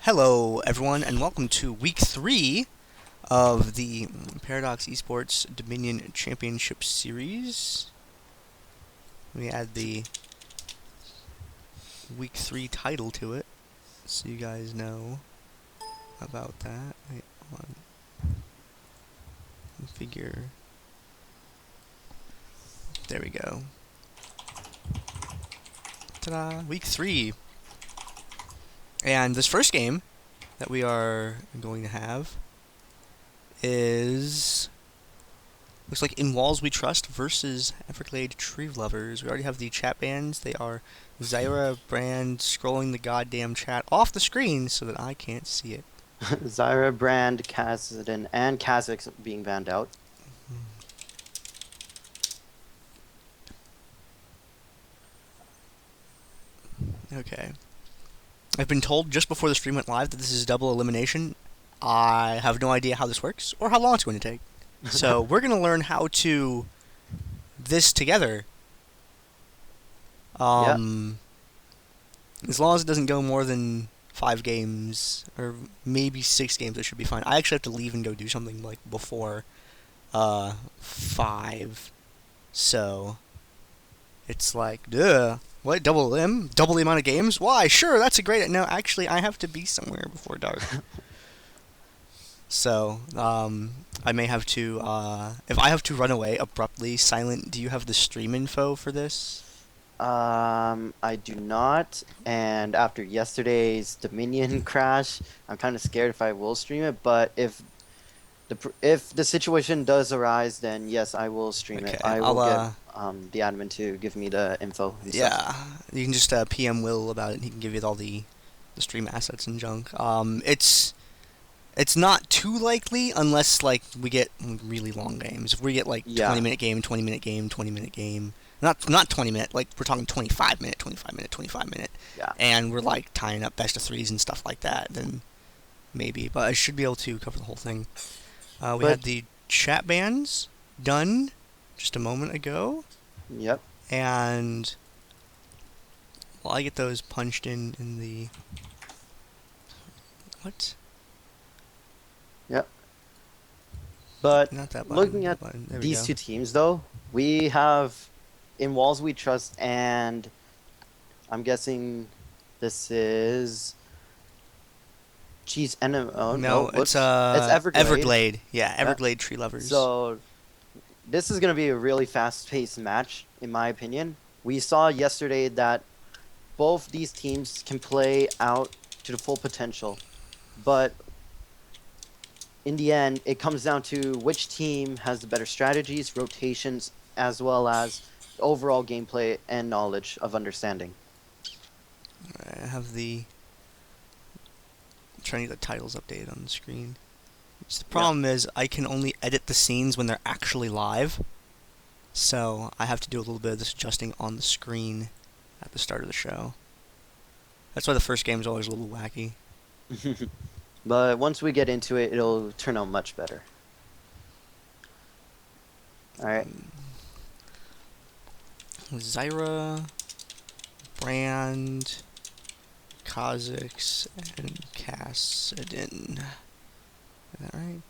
Hello, everyone, and welcome to Week 3 of the Paradox Esports Dominion Championship Series. We add the Week 3 title to it, so you guys know about that. Wait, hold on. Figure. There we go. Ta-da! Week 3. And this first game that we are going to have is looks like In Walls We Trust versus Everglade Tree Lovers. We already have the chat bans. They are Zyra Brand scrolling the goddamn chat off the screen so that I can't see it. Zyra, Brand, Kassadin, and Kha'Zix being banned out. Okay. I've been told just before the stream went live that this is double elimination. I have no idea how this works or how long it's going to take. So we're going to learn how to this together. As long as it doesn't go more than 5 games or maybe 6 games, it should be fine. I actually have to leave and go do something like before 5. So it's like, duh. What? Double M? Double the amount of games? Why? Sure, that's a great... No, actually, I have to be somewhere before dark. So, I may have to, if I have to run away abruptly, Silent, do you have the stream info for this? I do not, and after yesterday's Dominion crash, I'm kind of scared if I will stream it, but if the situation does arise, then yes, I will stream it. I will get the admin to give me the info. Yeah, you can just PM Will about it, and he can give you all the stream assets and junk. It's not too likely unless like we get really long games. If we get like 20-minute game, 20-minute game, 20-minute game, not 20-minute, like we're talking 25-minute, 25-minute, 25-minute. Yeah. And we're like tying up best of 3s and stuff like that, then maybe. But I should be able to cover the whole thing. We had the chat bans done just a moment ago. Yep. And while I get those punched in the... What? Yep. But not that button, looking at these two teams, though, we have In Walls We Trust, and I'm guessing this is... no, it's Everglade. Everglade. Yeah, Everglade Tree Lovers. So this is going to be a really fast-paced match, in my opinion. We saw yesterday that both these teams can play out to the full potential, but in the end, it comes down to which team has the better strategies, rotations, as well as overall gameplay and knowledge of understanding. I have the... trying to get the titles updated on the screen. The problem is I can only edit the scenes when they're actually live, so I have to do a little bit of this adjusting on the screen at the start of the show. That's why the first game is always a little wacky. But once we get into it, it'll turn out much better. Alright. Zyra, Brand, Kha'Zix, and Kassadin. Is that right?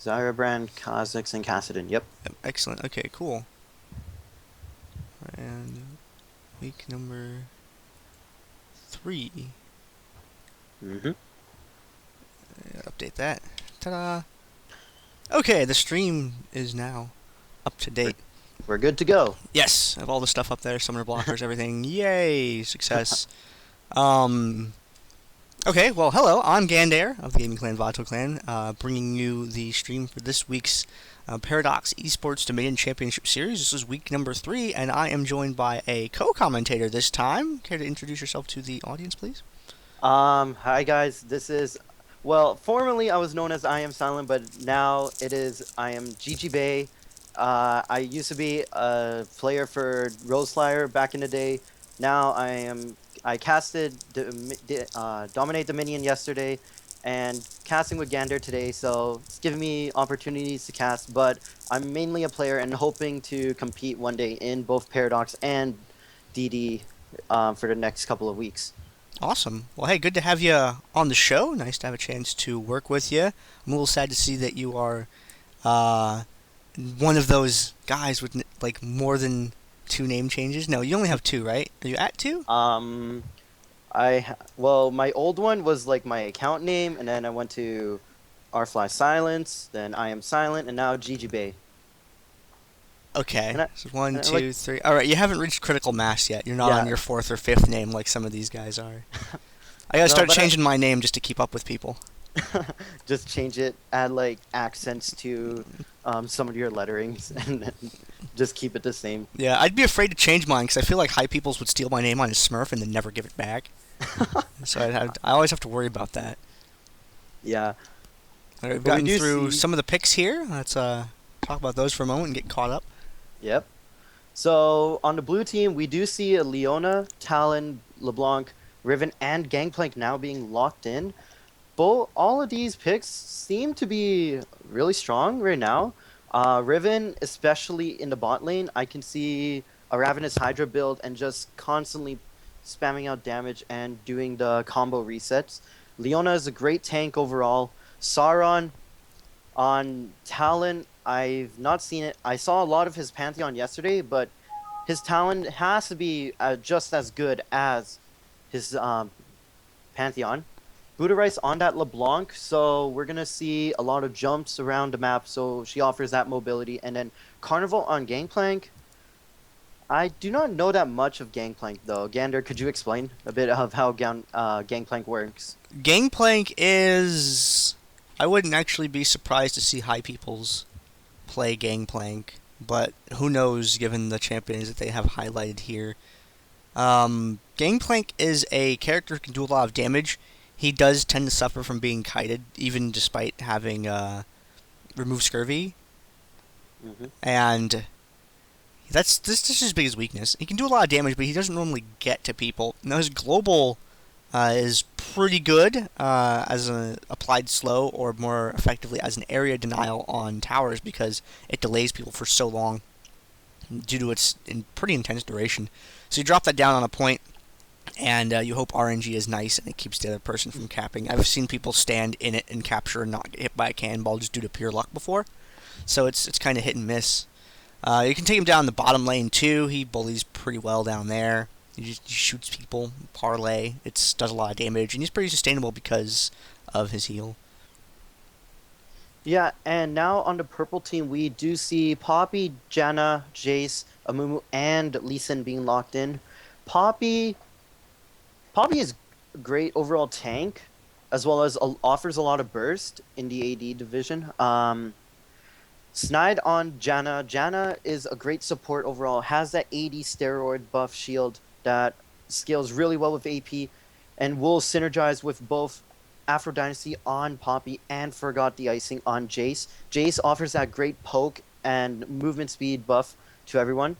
Zyra, Brand, Kha'Zix, and Kassadin. Yep. Excellent. Okay, cool. And week number 3. Update that. Ta-da! Okay, the stream is now up to date. We're good to go. Yes, I have all the stuff up there, summoner blockers, everything. Yay! Success. Okay, well, hello, I'm Gandair of the Gaming Clan Vato Clan, bringing you the stream for this week's Paradox Esports Dominion Championship Series. This is week number 3, and I am joined by a co-commentator this time. Care to introduce yourself to the audience, please? Hi guys, this is, well, formerly I was known as I Am Silent, but now I am Gigibae. I used to be a player for Ro4 back in the day. Now I casted Dominate Dominion yesterday, and casting with Gandair today, so it's giving me opportunities to cast, but I'm mainly a player and hoping to compete one day in both Paradox and DD for the next couple of weeks. Awesome. Well, hey, good to have you on the show. Nice to have a chance to work with you. I'm a little sad to see that you are uh, one of those guys with like more than two name changes. No, you only have two, right? Are you at two? Um, my old one was like my account name, and then I went to rfly silence, then I am silent, and now Gigibae. Okay. And I, So one, and I like, two, three. All right, you haven't reached critical mass yet. You're not on yeah, your fourth or fifth name like some of these guys are. I gotta no, start but changing my name just to keep up with people. just change it, add like accents to some of your letterings, and then just keep it the same. Yeah, I'd be afraid to change mine because I feel like high peoples would steal my name on a Smurf and then never give it back. So I always have to worry about that. Yeah, All right, we've but we gotten do through see. some of the picks here. Let's talk about those for a moment and get caught up. Yep. So on the blue team, we do see a Leona, Talon, LeBlanc, Riven, and Gangplank now being locked in. All of these picks seem to be really strong right now. Riven, especially in the bot lane, I can see a Ravenous Hydra build and just constantly spamming out damage and doing the combo resets. Leona is a great tank overall. Sauron on Talon, I've not seen it. I saw a lot of his Pantheon yesterday, but his Talon has to be just as good as his Pantheon. Buddha Rice on that LeBlanc, so we're gonna see a lot of jumps around the map, so she offers that mobility. And then Carnival on Gangplank. I do not know that much of Gangplank though. Gander, could you explain a bit of how Gangplank works? Gangplank is. I wouldn't actually be surprised to see high peoples play Gangplank, but who knows given the champions that they have highlighted here. Gangplank is a character who can do a lot of damage. He does tend to suffer from being kited, even despite having remove scurvy, Hmm. and this is his biggest weakness. He can do a lot of damage, but he doesn't normally get to people. Now his global is pretty good as an applied slow, or more effectively as an area denial on towers because it delays people for so long due to its pretty intense duration. So you drop that down on a point, and you hope RNG is nice and it keeps the other person from capping. I've seen people stand in it and capture and not get hit by a cannonball just due to pure luck before, so it's kind of hit and miss. You can take him down the bottom lane too. He bullies pretty well down there. He shoots people, parlay. It does a lot of damage, and he's pretty sustainable because of his heal. Yeah, and now on the purple team, we do see Poppy, Janna, Jayce, Amumu, and Lee Sin being locked in. Poppy, Poppy is a great overall tank, as well as offers a lot of burst in the AD division. Snide on Janna. Janna is a great support overall. Has that AD steroid buff shield that scales really well with AP, and will synergize with both Afro Dynasty on Poppy and Forgot the Icing on Jayce. Jayce offers that great poke and movement speed buff to everyone.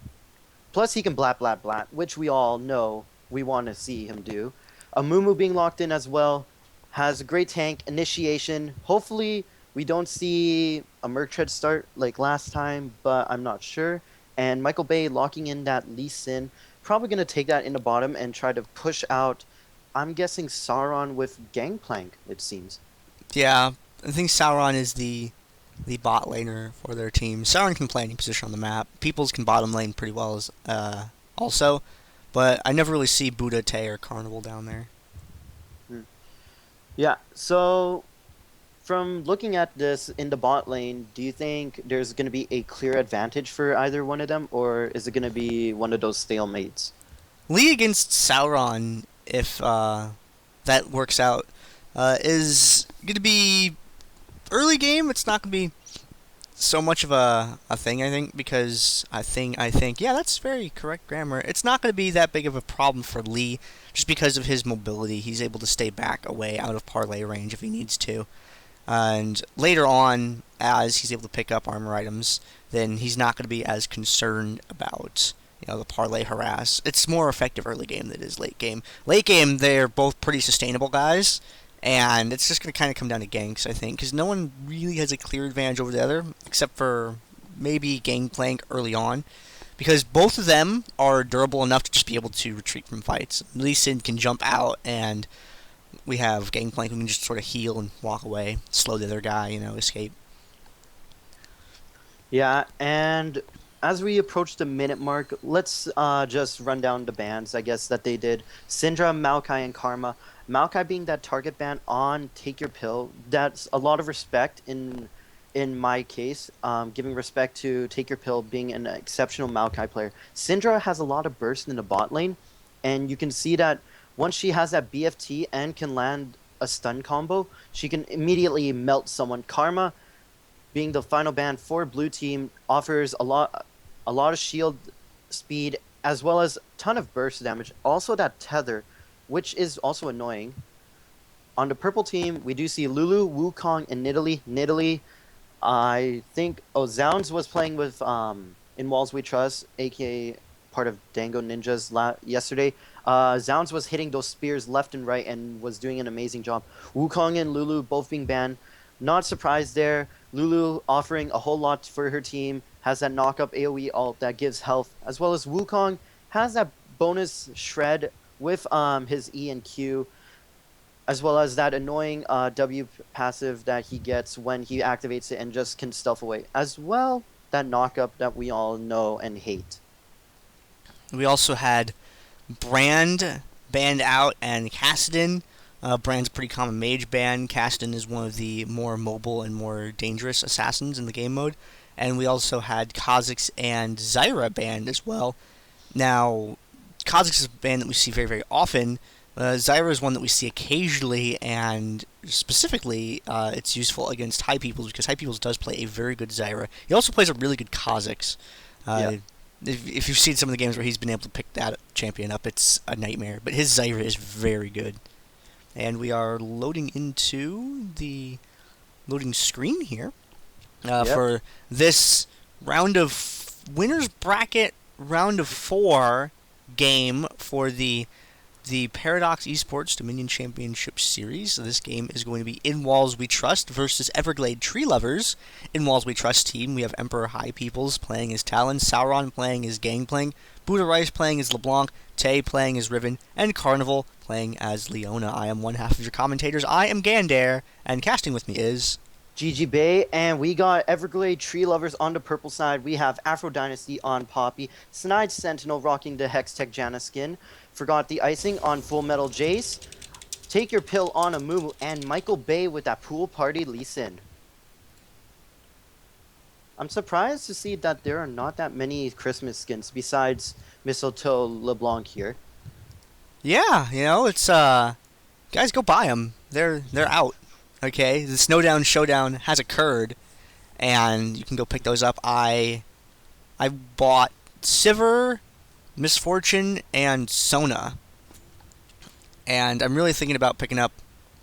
Plus, he can blat blat blat, which we all know we want to see him do. Amumu being locked in as well has a great tank initiation. Hopefully, we don't see a Merc Tread start like last time, but I'm not sure. And Michael Bay locking in that Lee Sin, probably going to take that in the bottom and try to push out, I'm guessing, Sauron with Gangplank, it seems. Yeah, I think Sauron is the bot laner for their team. Sauron can play any position on the map. Peoples can bottom lane pretty well as also, but I never really see Buddha, Tay, or Carnival down there. Hmm. Yeah, so from looking at this in the bot lane, do you think there's going to be a clear advantage for either one of them, or is it going to be one of those stalemates? Lee against Sauron, if that works out, is going to be early game. It's not going to be so much of a thing, I think, because yeah, that's very correct grammar. It's not going to be that big of a problem for Lee, just because of his mobility. He's able to stay back away out of parlay range if he needs to. And later on, as he's able to pick up armor items, then he's not going to be as concerned about the parlay harass. It's more effective early game than it is late game. Late game, they're both pretty sustainable guys, and it's just going to kind of come down to ganks, I think, because no one really has a clear advantage over the other, except for maybe Gangplank early on. because both of them are durable enough to just be able to retreat from fights. Lee Sin can jump out, and we have Gangplank who can just sort of heal and walk away, slow the other guy, escape. Yeah, and as we approach the minute mark, let's just run down the bans, I guess, that they did. Syndra, Maokai, and Karma. Maokai being that target ban on Take Your Pill, that's a lot of respect in my case, giving respect to Take Your Pill being an exceptional Maokai player. Syndra has a lot of burst in the bot lane, and you can see that once she has that BFT and can land a stun combo, she can immediately melt someone. Karma, being the final ban for blue team, offers a lot of shield speed as well as a ton of burst damage. Also that tether, which is also annoying. On the purple team, we do see Lulu, Wukong, and Nidalee. Nidalee, I think Zounds was playing with In Walls We Trust, aka part of Dango Ninjas yesterday. Zounds was hitting those spears left and right and was doing an amazing job. Wukong and Lulu both being banned. Not surprised there. Lulu offering a whole lot for her team, has that knock-up AoE ult that gives health, as well as Wukong has that bonus shred with his E and Q, as well as that annoying W passive that he gets when he activates it and just can stealth away. As well, that knock-up that we all know and hate. We also had Brand banned out and Kassadin. Brand's a pretty common mage ban. Kassadin is one of the more mobile and more dangerous assassins in the game mode. And we also had Kha'Zix and Zyra banned as well. Now, Kha'Zix is a ban that we see very, very often. Zyra is one that we see occasionally, and specifically, it's useful against High Peoples because High Peoples does play a very good Zyra. He also plays a really good Kha'Zix. Yeah. If you've seen some of the games where he's been able to pick that champion up, it's a nightmare. But his Zyra is very good. And we are loading into the loading screen here for this round of winners bracket round of 4 game for the Paradox Esports Dominion Championship Series. So this game is going to be In Walls We Trust versus Everglade Tree Lovers. In Walls We Trust team, we have Emperor High Peoples playing as Talon, Sauron playing as Gangplank, Buddha Rice playing as LeBlanc, Tay playing as Riven, and Carnival playing as Leona. I am one half of your commentators. I am Gandair, and casting with me is Gigibae, and we got Everglade Tree Lovers on the purple side. We have Afro Dynasty on Poppy, Snide Sentinel rocking the Hextech+Janna skin, Forgot the Icing on Full Metal Jayce, Take Your Pill on Amumu, and Michael Bay with that pool party Lee Sin. I'm surprised to see that there are not that many Christmas skins besides Mistletoe LeBlanc here. Yeah, it's guys, go buy them. They're out. Okay, the Snowdown Showdown has occurred, and you can go pick those up. I bought Sivir, Misfortune, and Sona, and I'm really thinking about picking up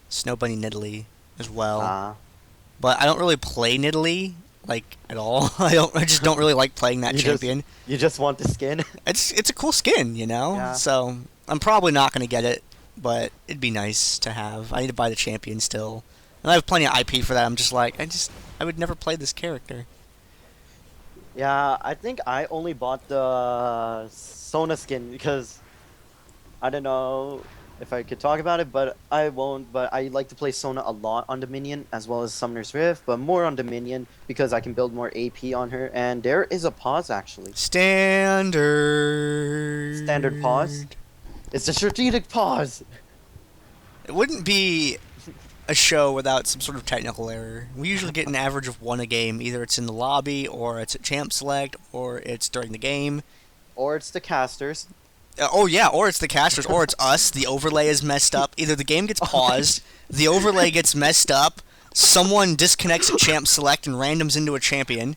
Snow Bunny Nidalee as well. But I don't really play Nidalee at all. I just don't really like playing that champion. You just want the skin? It's a cool skin, Yeah. So I'm probably not going to get it, but it'd be nice to have. I need to buy the champion still. And I have plenty of IP for that. I'm just I would never play this character. Yeah, I think I only bought the Sona skin because I don't know if I could talk about it, but I won't. But I like to play Sona a lot on Dominion as well as Summoner's Rift, but more on Dominion because I can build more AP on her. And there is a pause actually. Standard pause. It's a strategic pause. It wouldn't be a show without some sort of technical error. We usually get an average of 1 a game. Either it's in the lobby, or it's at champ select, or it's during the game. Or it's the casters. Or it's the casters, or it's us. The overlay is messed up. Either the game gets paused, the overlay gets messed up, someone disconnects at champ select and randoms into a champion.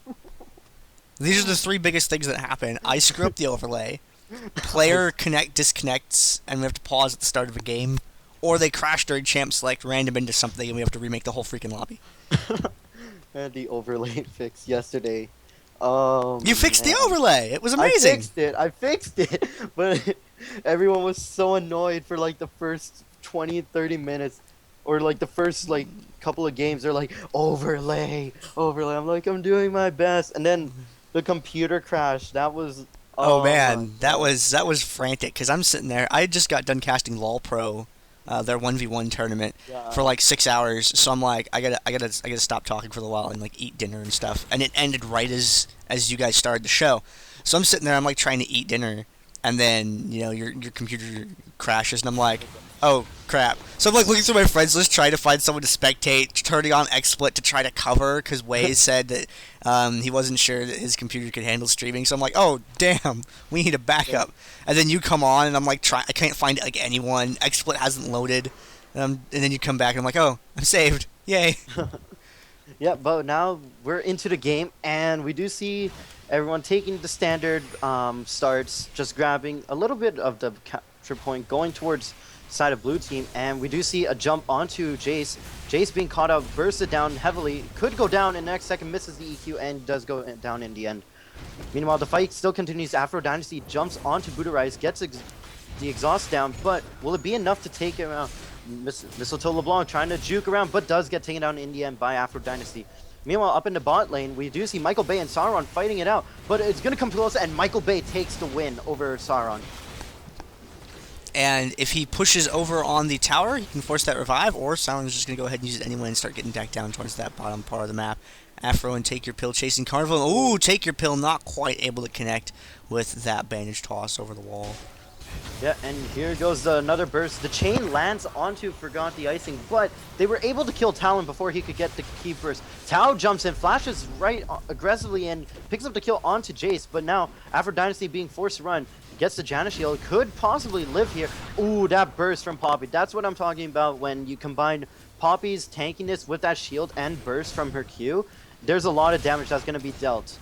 These are the 3 biggest things that happen. I screw up the overlay, player disconnects, and we have to pause at the start of a game. Or they crash during champ select, random into something, and we have to remake the whole freaking lobby. And the overlay fix yesterday. You fixed the overlay! It was amazing! I fixed it! But everyone was so annoyed for the first 20, 30 minutes. Or the first couple of games. They're like, overlay. I'm like, I'm doing my best. And then the computer crashed. That was Oh Oh my man, that god. was frantic because I'm sitting there. I just got done casting LOL Pro, their 1v1 tournament for Yeah. like 6 hours. So I'm like, I gotta stop talking for a while and like eat dinner and stuff. And it ended right as you guys started the show. So I'm sitting there, I'm like trying to eat dinner, and then your computer crashes, and I'm like, oh crap. So I'm like looking through my friends list, trying to find someone to spectate, turning on XSplit to try to cover because Waze said that he wasn't sure that his computer could handle streaming. So I'm like, oh damn, we need a Yeah. backup. And then you come on, and I'm like, I can't find like anyone. XSplit hasn't loaded, and then you come back, and I'm like, oh, I'm saved, yay. Yeah, but now we're into the game, and we do see everyone taking the standard starts, just grabbing a little bit of the capture point, going towards side of blue team, and we do see a jump onto Jayce. Jayce being caught out, bursted down heavily, could go down in the next second, misses the EQ, and does go down in the end. Meanwhile, the fight still continues. Afro Dynasty jumps onto Buddha gets the exhaust down, but will it be enough to take him out? Mistletoe LeBlanc trying to juke around, but does get taken down in the end by Afro Dynasty. Meanwhile, up in the bot lane, we do see Michael Bay and Sauron fighting it out, but it's going to come close, and Michael Bay takes the win over Sauron. And if he pushes over on the tower, he can force that revive, or Silence is just going to go ahead and use it anyway and start getting back down towards that bottom part of the map. Afro and Take Your Pill chasing Carnival. Ooh, Take Your Pill not quite able to connect with that bandage toss over the wall. Yeah, and here goes another burst. The chain lands onto Forgot the Icing, but they were able to kill Talon before he could get the key burst. Tao jumps in, flashes right aggressively, and picks up the kill onto Jayce, but now, Afro Dynasty being forced to run, gets the Janna shield, could possibly live here. Ooh, that burst from Poppy. That's what I'm talking about when you combine Poppy's tankiness with that shield and burst from her Q. There's a lot of damage that's going to be dealt.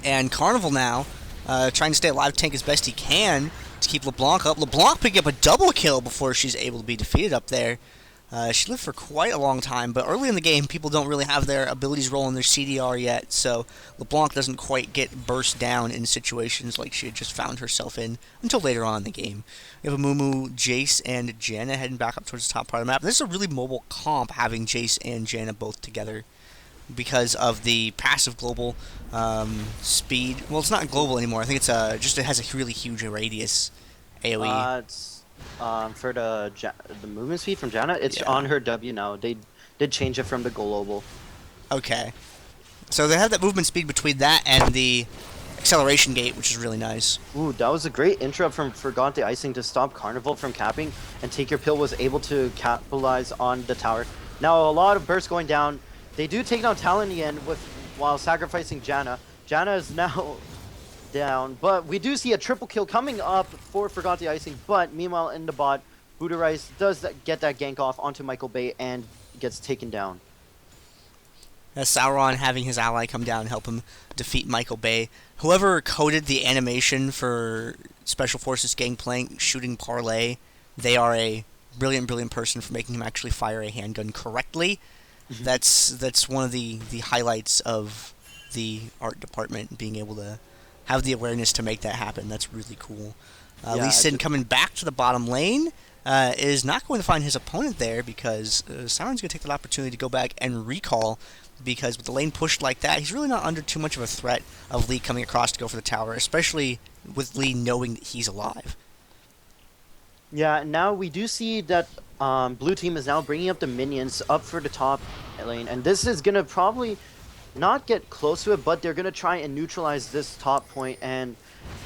And Carnival now, trying to stay alive, tank as best he can to keep LeBlanc up. LeBlanc picking up a double kill before she's able to be defeated up there. She lived for quite a long time, but early in the game, people don't really have their abilities rolling their CDR yet, so LeBlanc doesn't quite get burst down in situations like she had just found herself in until later on in the game. We have Amumu, Jayce, and Janna heading back up towards the top part of the map. This is a really mobile comp, having Jayce and Janna both together, because of the passive global speed. Well, it's not global anymore. I think it's it has a really huge radius AoE. It's for the movement speed from Janna. It's Yeah. on her W now. They did change it from the global. Okay. So they have that movement speed between that and the acceleration gate, which is really nice. Ooh, that was a great interrupt from Forgot the Icing to stop Carnival from capping, and Take Your Pill was able to capitalize on the tower. Now a lot of bursts going down. They do take down Talon in the end while sacrificing Janna. Janna is now down, but we do see a triple kill coming up for Forgot the Icing, but meanwhile in the bot, Buddha does get that gank off onto Michael Bay and gets taken down. Sauron having his ally come down and help him defeat Michael Bay. Whoever coded the animation for Special Forces Gangplank shooting Parlay, they are a brilliant, brilliant person for making him actually fire a handgun correctly. That's one of the highlights of the art department, being able to have the awareness to make that happen. That's really cool. Yeah, Lee Sin coming back to the bottom lane is not going to find his opponent there, because Sauron's going to take that opportunity to go back and recall, because with the lane pushed like that, he's really not under too much of a threat of Lee coming across to go for the tower, especially with Lee knowing that he's alive. Yeah, now we do see that blue team is now bringing up the minions up for the top lane, and this is going to probably not get close to it, but they're going to try and neutralize this top point and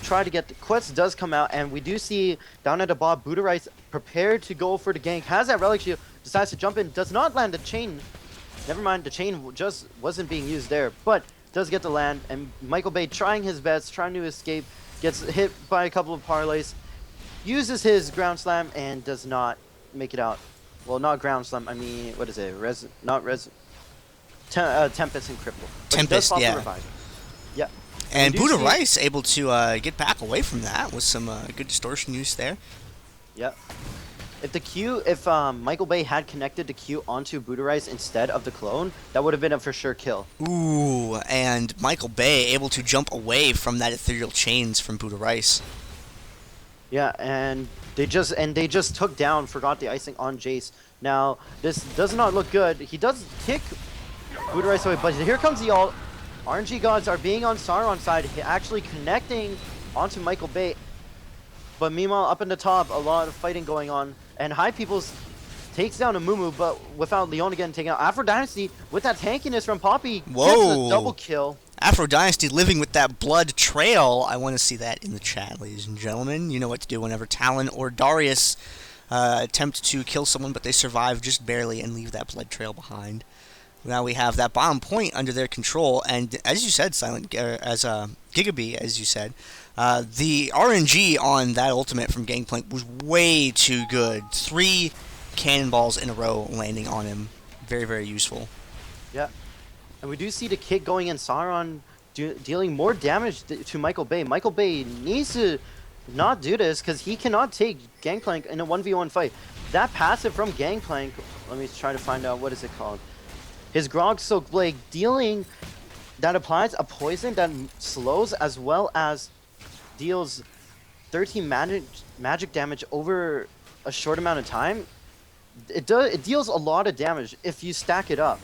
try to get the quest does come out, and we do see down at the bot, Buddha prepared to go for the gank, has that relic shield, decides to jump in, does not land the chain. Never mind, the chain just wasn't being used there, but does get the land, and Michael Bay trying his best, trying to escape, gets hit by a couple of parlays, uses his ground slam, and does not make it out. Well, not ground slam, I mean, what is it? Tempest and cripple. But he does Tempest, pop the yeah. revive. Yeah. And we do Buddha see- Rice able to get back away from that with some good distortion use there. Yep. If Michael Bay had connected the Q onto Buddha Rice instead of the clone, that would have been a for sure kill. Ooh, and Michael Bay able to jump away from that ethereal chains from Buddha Rice. Yeah, and they just took down, Forgot the Icing on Jayce. Now, this does not look good. He does kick Buddha Rice away, but here comes the ult. RNG gods are being on Sauron's side, actually connecting onto Michael but meanwhile, up in the top, a lot of fighting going on. And High Peoples takes down Amumu, but without Leona getting taken out. Afro Dynasty, with that tankiness from Poppy, gets a double kill. Afro Dynasty living with that blood trail. I want to see that in the chat, ladies and gentlemen. You know what to do whenever Talon or Darius attempt to kill someone, but they survive just barely and leave that blood trail behind. Now we have that bottom point under their control, and as you said, Gigibae, as you said, the RNG on that ultimate from Gangplank was way too good. 3 cannonballs in a row landing on him. Very, very useful. Yeah. And we do see the kick going in. Sauron dealing more damage to Michael. Michael needs to not do this because he cannot take Gangplank in a 1v1 fight. That passive from Gangplank, let me try to find out, what is it called? His Grog Soak Blade that applies a poison that slows as well as deals 13 magic damage over a short amount of time. It deals a lot of damage if you stack it up.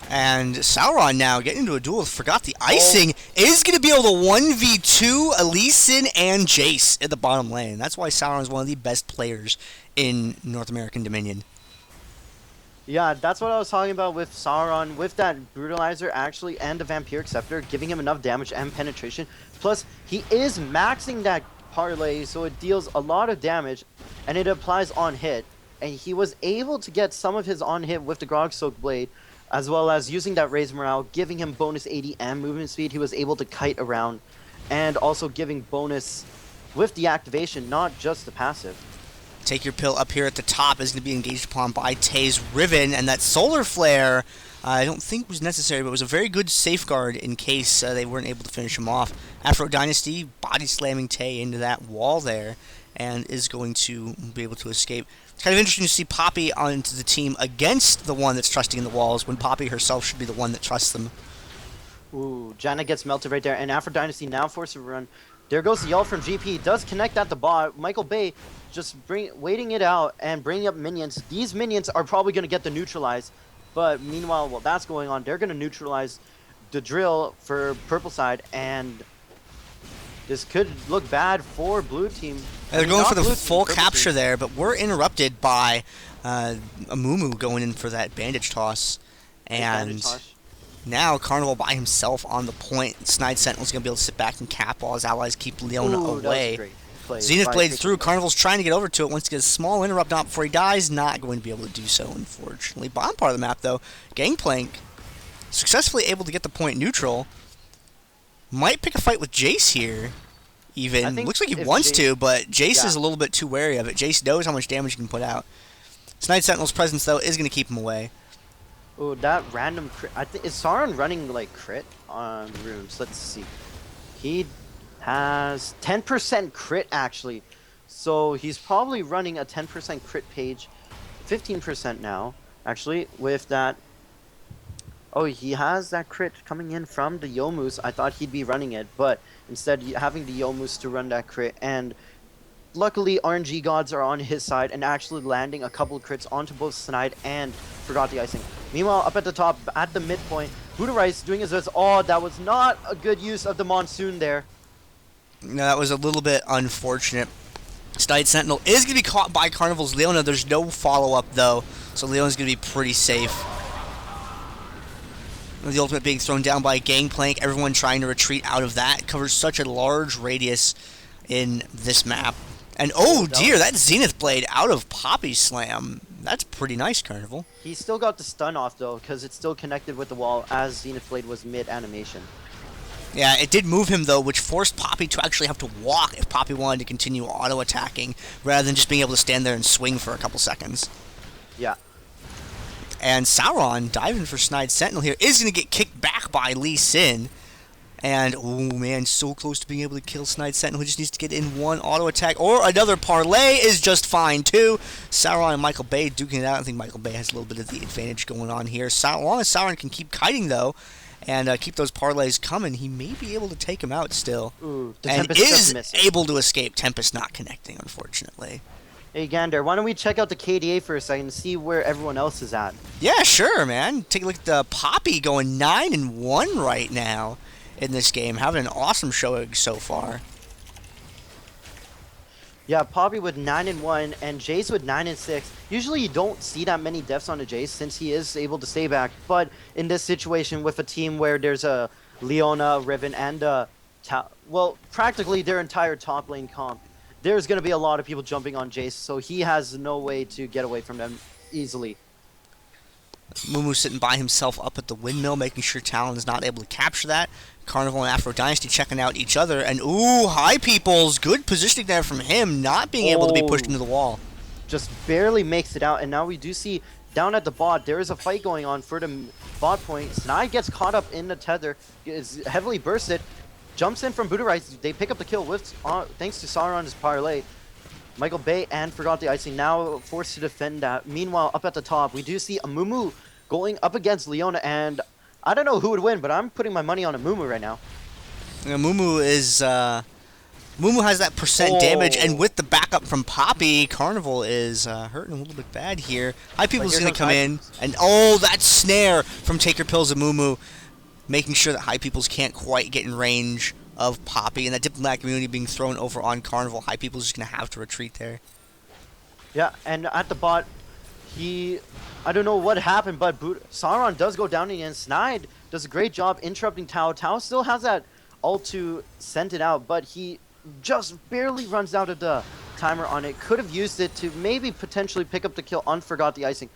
And Sauron now getting into a duel with Forgot the Icing is going to be able to 1v2 Elysin and Jayce at the bottom lane. That's why Sauron is one of the best players in North American Dominion. Yeah, that's what I was talking about with Sauron, with that Brutalizer actually and the Vampiric Scepter, giving him enough damage and penetration. Plus, he is maxing that parlay, so it deals a lot of damage, and it applies on hit. And he was able to get some of his on hit with the Grog Soak Blade, as well as using that Raise Morale, giving him bonus AD and movement speed. He was able to kite around, and also giving bonus with the activation, not just the passive. Take Your Pill up here at the top is going to be engaged upon by Tay's Riven, and that Solar Flare I don't think was necessary, but it was a very good safeguard in case they weren't able to finish him off. Afro Dynasty body slamming Tay into that wall there, and is going to be able to escape. It's kind of interesting to see Poppy onto the team against the one that's trusting in the walls, when Poppy herself should be the one that trusts them. Ooh, Janna gets melted right there, and Afro Dynasty now forced to run. There goes the ult from GP, does connect at the bot. Michael just waiting it out and bringing up minions. These minions are probably going to get the neutralize, but meanwhile, while that's going on, they're going to neutralize the drill for purple side, and this could look bad for blue team. They're going for the full capture there, but we're interrupted by Amumu going in for that bandage toss, and now Carnival by himself on the point. Snide Sentinel's going to be able to sit back and cap while his allies keep Leona away. Zenith Blades through. Carnival's trying to get over to it. Wants to get a small interrupt out before he dies. Not going to be able to do so, unfortunately. Bottom part of the map, though, Gangplank successfully able to get the point neutral. Might pick a fight with Jayce here, even. Looks like he wants to, but Jayce is a little bit too wary of it. Jayce knows how much damage he can put out. Snide Sentinel's presence, though, is going to keep him away. Oh, that random crit. Is Sauron running, like, crit on runes? Let's see. He has 10% crit, actually. So he's probably running a 10% crit page. 15% now, actually, with that. Oh, he has that crit coming in from the Yomus. I thought he'd be running it, but instead having the Yomus to run that crit. And luckily, RNG gods are on his side and actually landing a couple of crits onto both Snide and Forgot the Icing. Meanwhile, up at the top, at the midpoint, Budarice doing his best. Oh, that was not a good use of the Monsoon there. No, that was a little bit unfortunate. Snide Sentinel is going to be caught by Carnival's Leona. There's no follow-up, though, so Leona's going to be pretty safe. The ultimate being thrown down by Gangplank. Everyone trying to retreat out of that. Covers such a large radius in this map. And oh dear, that Zenith Blade out of Poppy Slam. That's pretty nice, Carnival. He still got the stun off, though, because it's still connected with the wall as Zenith Blade was mid-animation. Yeah, it did move him, though, which forced Poppy to actually have to walk if Poppy wanted to continue auto-attacking, rather than just being able to stand there and swing for a couple seconds. Yeah. And Sauron, diving for Snide Sentinel here, is going to get kicked back by Lee Sin. And, oh man, so close to being able to kill Snide Sentinel. He just needs to get in one auto-attack, or another parlay is just fine, too. Sauron and Michael Bay duking it out. I think Michael Bay has a little bit of the advantage going on here. As long as Sauron can keep kiting, though, and keep those parlays coming, he may be able to take him out still. Ooh, and is able to escape. Tempest not connecting, unfortunately. Hey Gander, why don't we check out the KDA for a second and see where everyone else is at? Yeah, sure, man. Take a look at the Poppy going 9-1 right now in this game, having an awesome showing so far. Yeah, Poppy with 9-1 and Jayce with 9-6. Usually you don't see that many deaths on a Jayce since he is able to stay back. But in this situation with a team where there's a Leona, Riven, and well, practically their entire top lane comp, there's going to be a lot of people jumping on Jayce, so he has no way to get away from them easily. Mumu sitting by himself up at the windmill, making sure Talon is not able to capture that. Carnival and Afro Dynasty checking out each other. And, ooh, High Peoples. Good positioning there from him, not being able to be pushed into the wall. Just barely makes it out. And now we do see down at the bot, there is a fight going on for the bot point. Snide gets caught up in the tether, is heavily bursted, jumps in from Buddha-Rise. They pick up the kill with, thanks to Sauron's parlay. Michael and Forgot the Icing now forced to defend that. Meanwhile, up at the top, we do see Amumu going up against Leona, and I don't know who would win, but I'm putting my money on Amumu right now. Mumu is Mumu has that percent damage, and with the backup from Poppy, Carnival is hurting a little bit bad here. High People's going to come in, and oh, that snare from Taker Pills of Mumu, making sure that High People's can't quite get in range of Poppy, and that Diplomatic Immunity being thrown over on Carnival. High People's just going to have to retreat there. Yeah, and at the bot, I don't know what happened, but Sauron does go down again. Snide does a great job interrupting Tao. Tao still has that ult to send it out, but he just barely runs out of the timer on it. Could have used it to maybe potentially pick up the kill on Forgot the Icing.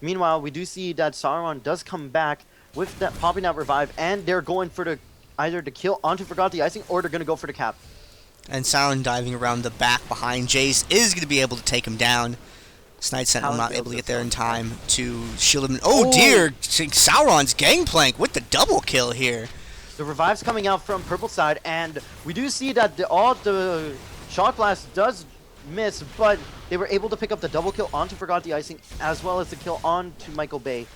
Meanwhile, we do see that Sauron does come back with that popping out revive, and they're going for the either to kill onto Forgot the Icing, or they're going to go for the cap. And Sauron diving around the back behind Jayce is going to be able to take him down. Snide Sentinel not able to get there in time to shield him. Oh dear! Sauron's Gangplank with the double kill here. The revive's coming out from purple side, and we do see that the Shock Blast does miss, but they were able to pick up the double kill onto Forgot the Icing, as well as the kill onto Michael Bay.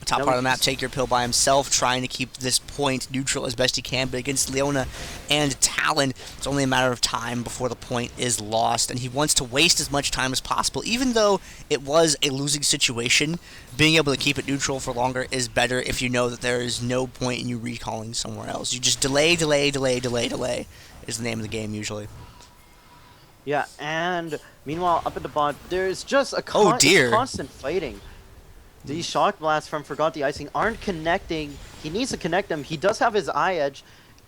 Top part of the map, Take Your Pill by himself, trying to keep this point neutral as best he can, but against Leona and Talon, it's only a matter of time before the point is lost, and he wants to waste as much time as possible. Even though it was a losing situation, being able to keep it neutral for longer is better if you know that there is no point in you recalling somewhere else. You just delay is the name of the game usually. Yeah, and meanwhile, up at the bot, there's just a constant fighting. These Shock Blasts from Forgot the Icing aren't connecting. He needs to connect them. He does have his Eye Edge.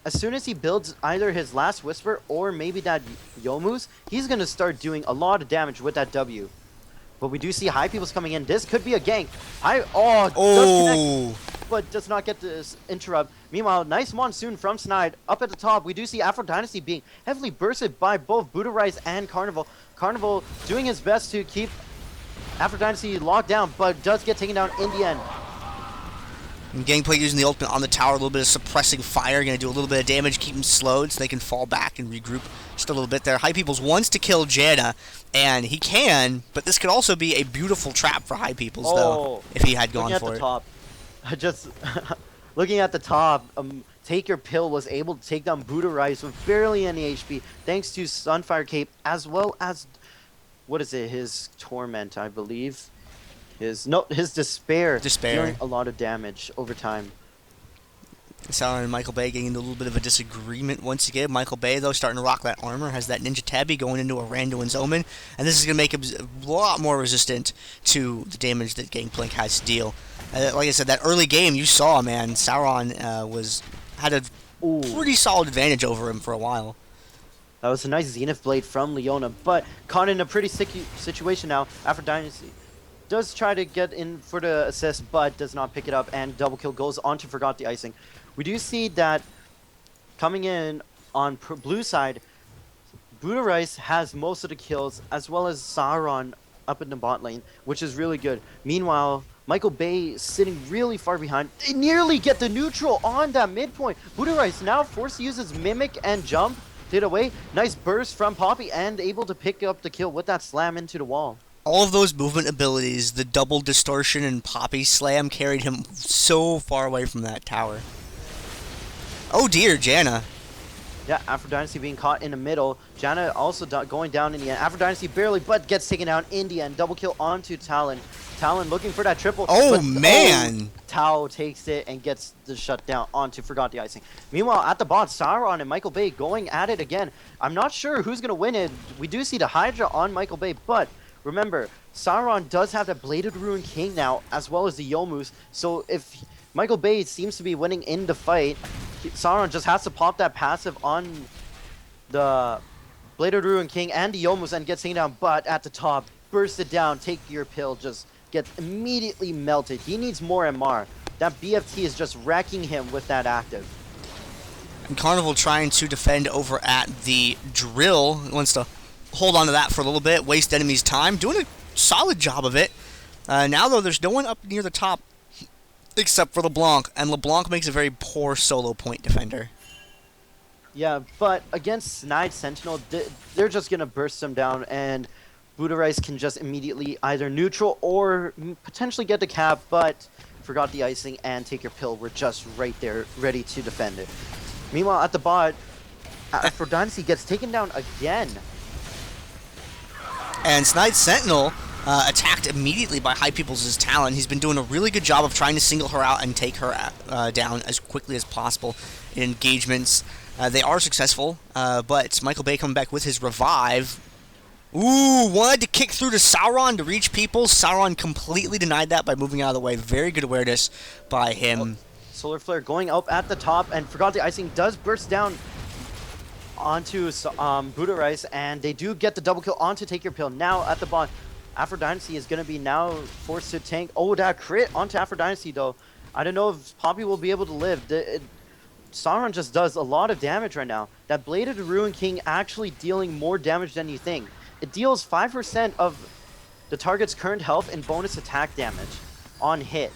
As soon as he builds either his Last Whisper or maybe that Youmuu's, he's going to start doing a lot of damage with that W. But we do see High People's coming in. This could be a gank. Does connect, but does not get this interrupt. Meanwhile, nice Monsoon from Snide. Up at the top, we do see Afro Dynasty being heavily bursted by both Buddha Rise and Carnival. Carnival doing his best to keep Afro Dynasty locked down, but does get taken down in the end. And Gangplank using the ultimate on the tower, a little bit of suppressing fire, going to do a little bit of damage, keep them slowed so they can fall back and regroup just a little bit there. High Peoples wants to kill Janna, and he can, but this could also be a beautiful trap for High Peoples, though, if he had gone for it. Top, just looking at the top, Take Your Pill was able to take down Buddha Rise with barely any HP, thanks to Sunfire Cape, as well as, what is it, his Torment, I believe. His Despair. Dealing a lot of damage over time. Sauron and Michael Bay getting into a little bit of a disagreement once again. Michael Bay, though, starting to rock that armor, has that Ninja Tabby going into a Randuin's Omen, and this is going to make him a lot more resistant to the damage that Gangplank has to deal. Like I said, that early game you saw, man, Sauron had a pretty solid advantage over him for a while. That was a nice Zenith Blade from Leona, but caught in a pretty sticky situation now. Afro Dynasty does try to get in for the assist, but does not pick it up, and double kill goes on to Forgot the Icing. We do see that coming in on blue side, Buddha Rice has most of the kills, as well as Sauron up in the bot lane, which is really good. Meanwhile, Michael Bay sitting really far behind. They nearly get the neutral on that midpoint. Buddha Rice now forced to use his Mimic and Jump. Did away. Nice burst from Poppy, and able to pick up the kill with that slam into the wall. All of those movement abilities, the double distortion and Poppy slam, carried him so far away from that tower. Oh dear, Janna. Yeah, Aphrodite being caught in the middle. Janna also going down in the end. Aphrodite barely, but gets taken down in the end. Double kill onto Talon. Talon looking for that triple. Oh, but, man! Tao takes it and gets the shutdown onto Forgot the Icing. Meanwhile, at the bot, Sauron and Michael Bay going at it again. I'm not sure who's going to win it. We do see the Hydra on Michael Bay, but remember, Sauron does have the Bladed Ruin King now, as well as the Yomus. So if Michael Bay seems to be winning in the fight, Sauron just has to pop that passive on the Bladed Ruin King and the Yomus and gets taken down. But at the top, burst it down, take your pill, just gets immediately melted. He needs more MR. That BFT is just wrecking him with that active. And Carnival trying to defend over at the drill. Wants to hold on to that for a little bit, waste enemies' time. Doing a solid job of it. Now, though, there's no one up near the top except for LeBlanc. And LeBlanc makes a very poor solo point defender. Yeah, but against Snide Sentinel, they're just going to burst him down, and Buddha Rice can just immediately either neutral or potentially get the cap, but Forgot the Icing and Take Your Pill were just right there, ready to defend it. Meanwhile, at the bot, Aphrodite gets taken down again. And Snide Sentinel attacked immediately by High People's Talon. He's been doing a really good job of trying to single her out and take her down as quickly as possible in engagements. They are successful, but Michael Bay coming back with his revive. Ooh, wanted to kick through to Sauron to reach people. Sauron completely denied that by moving out of the way. Very good awareness by him. Solar Flare going up at the top, and Forgot the Icing does burst down onto Buddha Rice, and they do get the double kill onto Take Your Pill. Now at the bot, Aphrodite is going to be now forced to tank. Oh, that crit onto Aphrodite, though. I don't know if Poppy will be able to live. Sauron just does a lot of damage right now. That Bladed Ruin King actually dealing more damage than you think. It deals 5% of the target's current health and bonus attack damage on hit.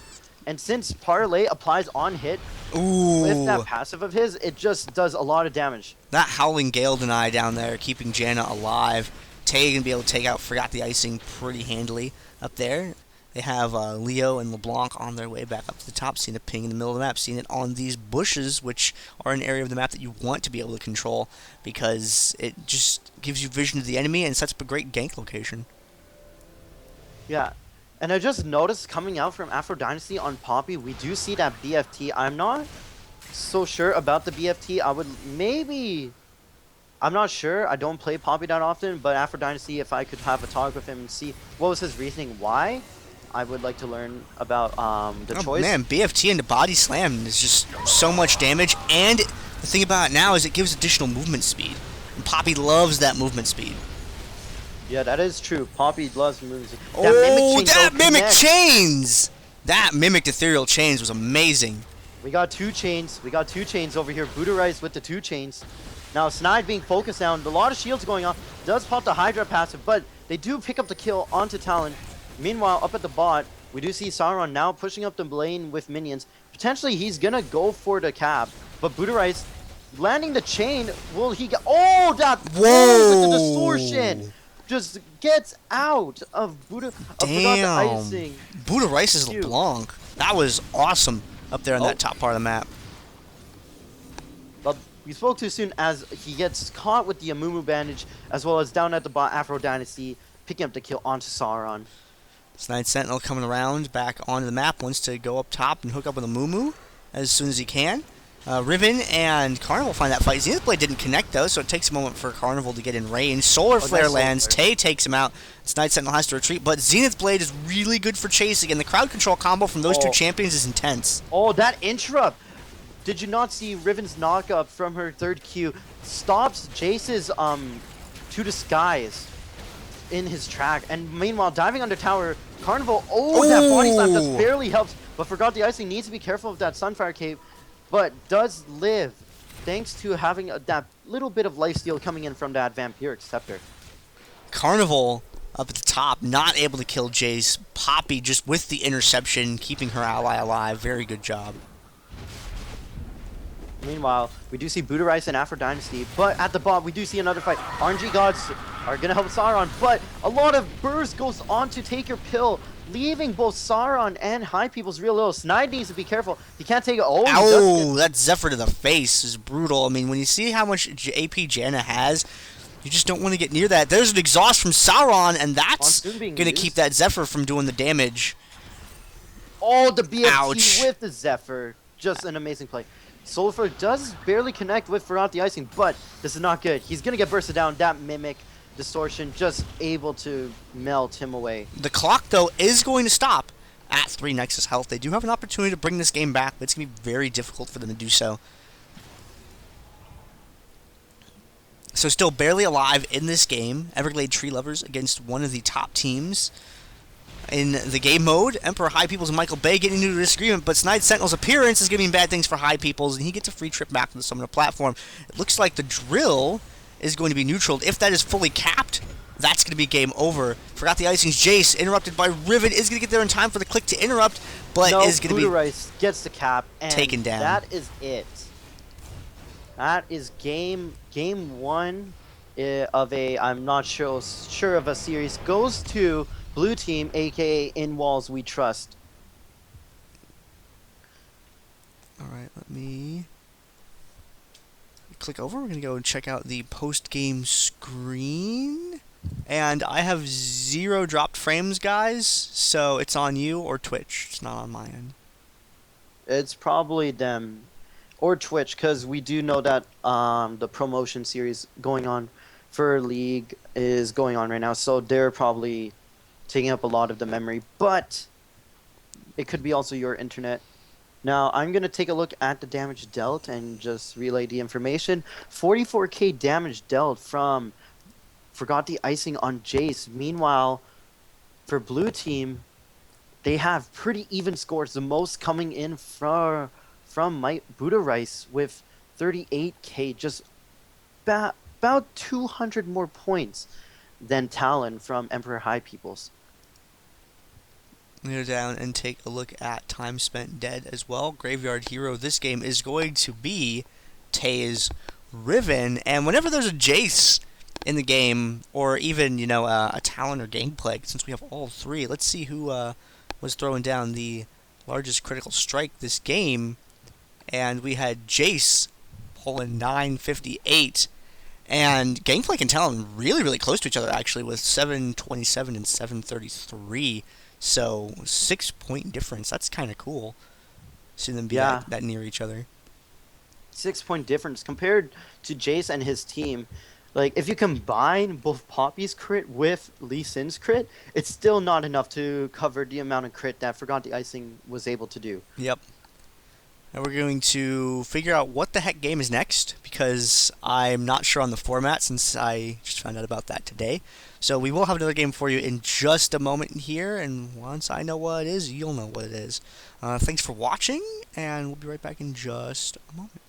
And since Parlay applies on hit, with that passive of his, it just does a lot of damage. That Howling Gale deny down there, keeping Janna alive. Tay going to be able to take out Forgot the Icing pretty handily up there. They have Leo and LeBlanc on their way back up to the top, seeing a ping in the middle of the map, seeing it on these bushes, which are an area of the map that you want to be able to control because it just gives you vision of the enemy and sets up a great gank location. Yeah, and I just noticed coming out from Aphrodite on Poppy, we do see that BFT. I'm not so sure about the BFT. I'm not sure. I don't play Poppy that often, but Aphrodite, if I could have a talk with him and see what was his reasoning why, I would like to learn about the choice. Man, BFT into body slam is just so much damage, and the thing about it now is it gives additional movement speed. And Poppy loves that movement speed. Yeah, that is true. Poppy loves movement speed. That mimic chains! That mimicked ethereal chains was amazing. We got 2 chains. We got 2 chains over here. Buddha Rice with the 2 chains. Now Snide being focused down. A lot of shields going off. Does pop the Hydra passive, but they do pick up the kill onto Talon. Meanwhile, up at the bot, we do see Sauron now pushing up the lane with minions. Potentially, he's gonna go for the cap, but Buddha Rice landing the chain. Will he get? Oh, that! Whoa! With the distortion, just gets out of Buddha. Damn! Buddha Rice is LeBlanc. That was awesome up there on that top part of the map. But we spoke too soon as he gets caught with the Amumu bandage, as well as down at the bot, Aphrodite picking up the kill onto Sauron. Snide Sentinel coming around back onto the map, wants to go up top and hook up with Amumu as soon as he can. Riven and Carnival find that fight. Zenith Blade didn't connect though, so it takes a moment for Carnival to get in range. Solar Flare lands, Tay takes him out. Snide Sentinel has to retreat, but Zenith Blade is really good for chasing, and the crowd control combo from those two champions is intense. Oh, that interrupt! Did you not see Riven's knock-up from her 3rd Q? Stops Jayce's to the skies in his track, and meanwhile diving under tower, Carnival, that body slam just barely helps, but Forgot the Icing needs to be careful of that Sunfire Cape, but does live thanks to having that little bit of lifesteal coming in from that Vampiric Scepter. Carnival up at the top, not able to kill Jayce. Poppy just with the interception, keeping her ally alive. Very good job. Meanwhile, we do see Buddha Rice and Aphrodite, but at the bot, we do see another fight. RNG Gods are gonna help Sauron, but a lot of burst goes on to take your pill, leaving both Sauron and High People's real low. Snide needs to be careful. He can't take it. Oh, Ow, that Zephyr to the face is brutal. I mean, when you see how much AP Janna has, you just don't want to get near that. There's an exhaust from Sauron, and that's going to keep that Zephyr from doing the damage. Oh, the BFT Ouch. with the Zephyr. Just an amazing play. Sulfur does barely connect with Forgot the Icing, but this is not good. He's going to get bursted down. That Mimic Distortion just able to melt him away. The clock, though, is going to stop at 3 Nexus health. They do have an opportunity to bring this game back, but it's going to be very difficult for them to do so. So still barely alive in this game. Everglade Tree Lovers against one of the top teams in the game mode. Emperor High Peoples and Michael Bay getting into a disagreement, but Snide Sentinel's appearance is giving bad things for High Peoples, and he gets a free trip back to the Summoner platform. It looks like the drill is going to be neutral. If that is fully capped, that's going to be game over. Forgot the Icing's Jayce, interrupted by Riven, is going to get there in time for the click to interrupt, but is going to be Rice gets the cap, and taken down. That is it. That is game one of a, I'm not sure of a series, goes to Blue Team, aka In Walls We Trust. Alright, let me click over. We're going to go and check out the post-game screen. And I have 0 dropped frames, guys, so it's on you or Twitch. It's not on my end. It's probably them or Twitch, because we do know that the promotion series going on for League is going on right now, so they're probably taking up a lot of the memory, but it could be also your internet. Now, I'm going to take a look at the damage dealt and just relay the information. 44k damage dealt from Forgot the Icing on Jayce. Meanwhile, for Blue Team, they have pretty even scores, the most coming in from Buddha Rice with 38k, just about 200 more points than Talon from Emperor High Peoples. Go down and take a look at time spent dead as well. Graveyard Hero this game is going to be Tay's Riven, and whenever there's a Jayce in the game, or even, you know, a Talon or Gangplank, since we have all 3, let's see who was throwing down the largest critical strike this game. And we had Jayce pulling 958, and Gangplank and Talon really close to each other, actually, with 727 and 733. So 6-point difference. That's kind of cool. Seeing them be that near each other. 6-point difference compared to Jayce and his team. Like, if you combine both Poppy's crit with Lee Sin's crit, it's still not enough to cover the amount of crit that Forgot the Icing was able to do. Yep. Now we're going to figure out what the heck game is next, because I'm not sure on the format since I just found out about that today. So we will have another game for you in just a moment here, and once I know what it is, you'll know what it is. Thanks for watching, and we'll be right back in just a moment.